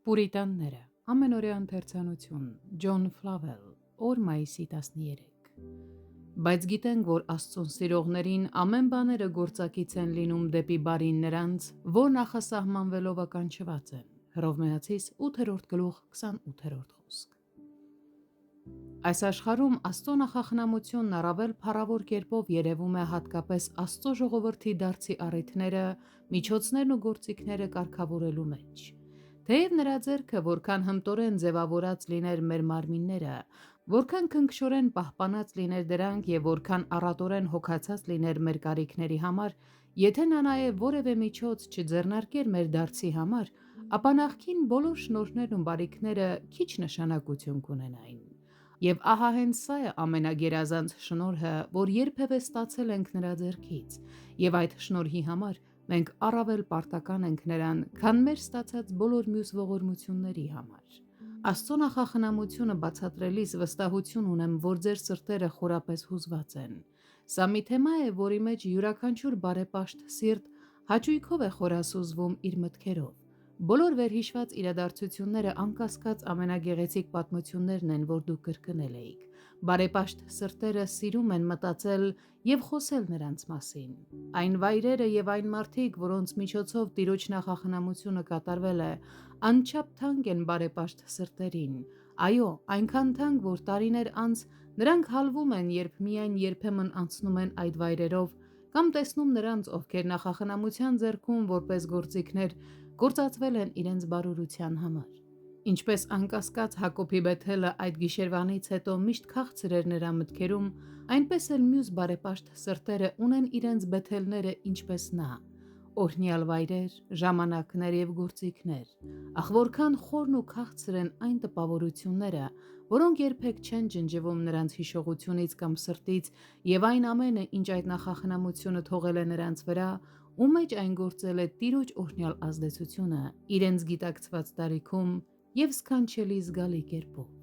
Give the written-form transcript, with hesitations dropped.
Պուրիտանները, ամենօրյա ընթերցանություն, Ջոն Ֆլավել, օր մայիսի 13։ Բայց գիտենք, որ Աստծուն սիրողներին ամեն բաները գործակից են լինում դեպի բարին նրանց, որ նախասահմանվելով ականչված են։ Հռովմայացիս 8:28 խոսք։ Այս աշխարհում Աստծո նախախնամությունն առավել փառավոր կերպով երևում է հատկապես Աստծո ժողովրդի դարձի առիթները, միջոցներն ու գործիքները կարգավորելու մեջ։ Թեև նրա ձեռքը որքան հմտորեն ձևավորած լիներ մեր մարմինները, որքան քնքշորեն պահպանած լիներ դրանք և որքան առատորեն հոգացած լիներ մեր կարիքների համար, եթե նա նաև որևէ միջոց չձեռնարկեր մեր դարձի համար, ապա նախկին բոլոր շնորհներն ու բարիքները քիչ նշանակություն կունենային։ Եվ ահա հենց սա է ամենագերազանց շնորհը, որ երբևէ ստացել ենք նրա ձեռքից, և այդ շնորհի համար մենք առավել պարտական ենք նրան, քան մեր ստացած բոլոր մյուս ողորմությունների համար։ Աստծո նախախնամությունը բացատրելիս վստահություն ունեմ, որ ձեր սրտերը խորապես հուզված են։ Սա մի թեմա է, որի մեջ յուրաքանչյուր բարեպաշտ սիրտ հաճույքով է խորասուզվում իր մտքերով։ Բոլոր վերհիշված իրադարձությունները անկասկած ամենագեղեցիկ պատմություններն են, որ դուք կրկնել էիք։ Բարեպաշտ սրտերը սիրում են մտածել և խոսել նրանց մասին։ Այն վայրերը և այն մարդիկ, որոնց միջոցով Տիրոջ նախախնամությունը կատարվել է, անչափ թանկ են բարեպաշտ սրտերին։ Այո, այնքան թանկ, որ տարիներ անց նրանք հալվում են, երբ միայն երբեմն անցնում են այդ վայրերով կամ տեսնում նրանց, ովքեր նախախնամության ձեռքում որպես գործիքներ գործածվել են իրենց բարօրության համար։ Ինչպես անկասկած Հակոբի Բեթելը այդ գիշերվանից հետո միշտ քաղցր էր նրա մտքերում, այնպես էլ մյուս բարեպաշտ սրտերը ունեն իրենց Բեթելները ինչպես նա։ Օրհնյալ վայրեր, ժամանակներ և գործիքներ։ Ախ որքան խորն ու քաղցր են այն տպավորությունները, որոնք երբեք չեն ջնջվում նրանց հիշողությունից կամ սրտից, և այն ամենը, ինչ այդ նախախնամությունը թողել է նրանց վրա, ու մեջ այն գործել է Տիրոջ օրհնյալ ազդեցությունը իրենց գիտակցված տարիքում և սքանչելի զգալի կերպով։